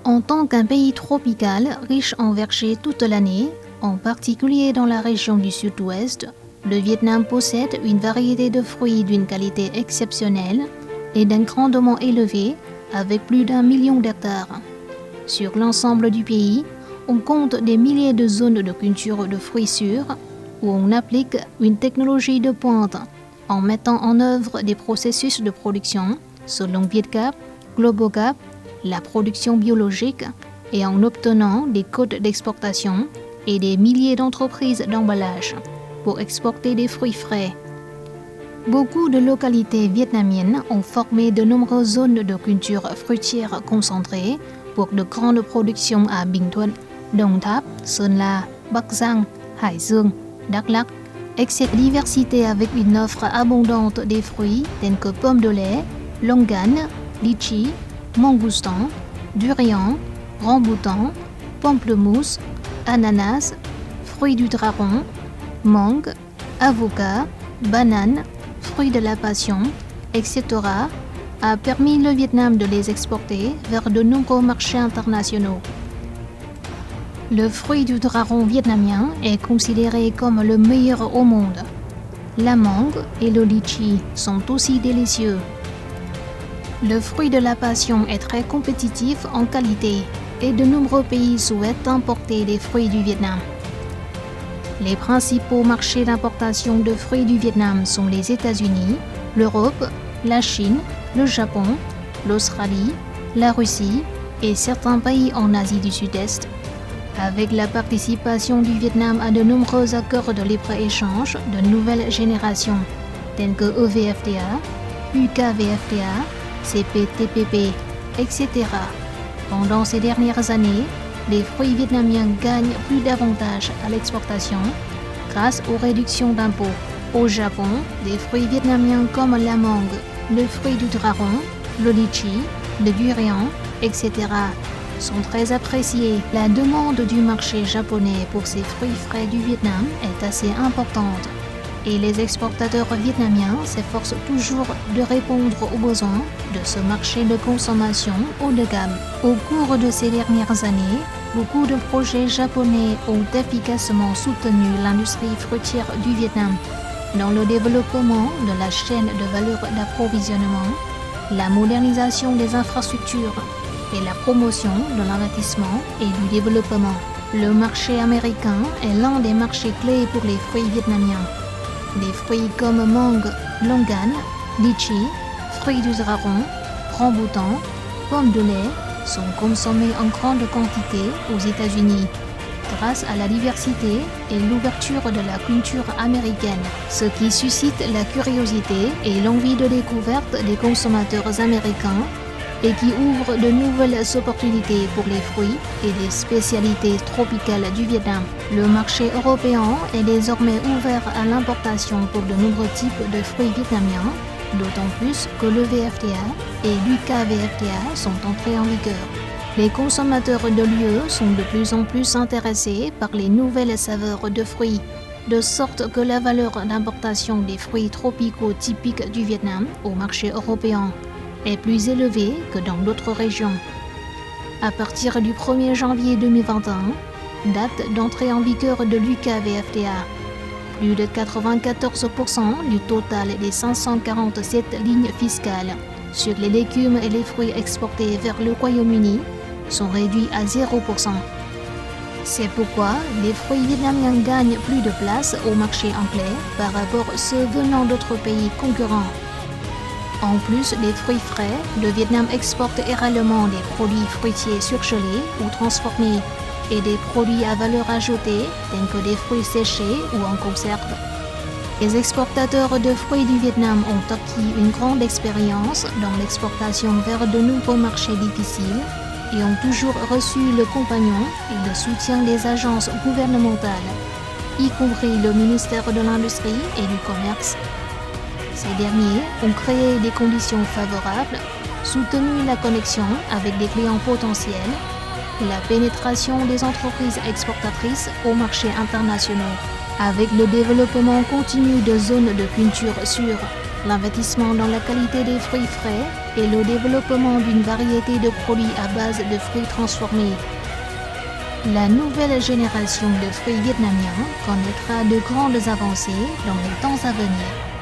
En tant qu'un pays tropical riche en vergers toute l'année, en particulier dans la région du sud-ouest, le Vietnam possède une variété de fruits d'une qualité exceptionnelle et d'un rendement élevé avec plus d'1 million d'hectares. Sur l'ensemble du pays, on compte des milliers de zones de culture de fruits sûrs où on applique une technologie de pointe en mettant en œuvre des processus de production selon VietGAP, GlobalGAP, la production biologique et en obtenant des codes d'exportation et des milliers d'entreprises d'emballage pour exporter des fruits frais. Beaucoup de localités vietnamiennes ont formé de nombreuses zones de culture fruitière concentrées pour de grandes productions à Binh Thuận, Đồng Tháp, Sơn La, Bắc Giang, Hải Dương, Đắk Lắk, et cette diversité avec une offre abondante des fruits tels que pommes de lait, longan, litchi, mangoustan, durian, rambutan, pamplemousse, ananas, fruits du dragon, mangue, avocat, banane, fruits de la passion, etc. a permis le Vietnam de les exporter vers de nombreux marchés internationaux. Le fruit du dragon vietnamien est considéré comme le meilleur au monde. La mangue et le litchi sont aussi délicieux. Le fruit de la passion est très compétitif en qualité et de nombreux pays souhaitent importer des fruits du Vietnam. Les principaux marchés d'importation de fruits du Vietnam sont les États-Unis, l'Europe, la Chine, le Japon, l'Australie, la Russie et certains pays en Asie du Sud-Est. Avec la participation du Vietnam à de nombreux accords de libre-échange de nouvelle génération, tels que EVFTA, UKVFTA, CPTPP, etc. Pendant ces dernières années, les fruits vietnamiens gagnent plus d'avantages à l'exportation grâce aux réductions d'impôts. Au Japon, des fruits vietnamiens comme la mangue, le fruit du dragon, le litchi, le durian, etc. sont très appréciés. La demande du marché japonais pour ces fruits frais du Vietnam est assez importante et les exportateurs vietnamiens s'efforcent toujours de répondre aux besoins de ce marché de consommation haut de gamme. Au cours de ces dernières années, beaucoup de projets japonais ont efficacement soutenu l'industrie fruitière du Vietnam dans le développement de la chaîne de valeur d'approvisionnement, la modernisation des infrastructures et la promotion de l'investissement et du développement. Le marché américain est l'un des marchés clés pour les fruits vietnamiens. Des fruits comme mangue, longan, litchi, fruits du dragon, rambutan, pommes de lait sont consommés en grande quantité aux États-Unis grâce à la diversité et l'ouverture de la culture américaine, ce qui suscite la curiosité et l'envie de découverte des consommateurs américains et qui ouvre de nouvelles opportunités pour les fruits et les spécialités tropicales du Vietnam. Le marché européen est désormais ouvert à l'importation pour de nombreux types de fruits vietnamiens, d'autant plus que le VFTA et l'UKVFTA sont entrés en vigueur. Les consommateurs de l'UE sont de plus en plus intéressés par les nouvelles saveurs de fruits, de sorte que la valeur d'importation des fruits tropicaux typiques du Vietnam au marché européen est plus élevée que dans d'autres régions. À partir du 1er janvier 2021, date d'entrée en vigueur de l'UKVFTA, plus de 94% du total des 547 lignes fiscales sur les légumes et les fruits exportés vers le Royaume-Uni sont réduits à 0%. C'est pourquoi les fruits vietnamiens gagnent plus de place au marché anglais par rapport à ceux venant d'autres pays concurrents. En plus des fruits frais, le Vietnam exporte également des produits fruitiers surgelés ou transformés et des produits à valeur ajoutée tels que des fruits séchés ou en conserve. Les exportateurs de fruits du Vietnam ont acquis une grande expérience dans l'exportation vers de nouveaux marchés difficiles et ont toujours reçu le compagnon et le soutien des agences gouvernementales, y compris le ministère de l'Industrie et du Commerce. Ces derniers ont créé des conditions favorables, soutenu la connexion avec des clients potentiels et la pénétration des entreprises exportatrices aux marchés internationaux. Avec le développement continu de zones de culture sûres l'investissement dans la qualité des fruits frais et le développement d'une variété de produits à base de fruits transformés. La nouvelle génération de fruits vietnamiens connaîtra de grandes avancées dans les temps à venir.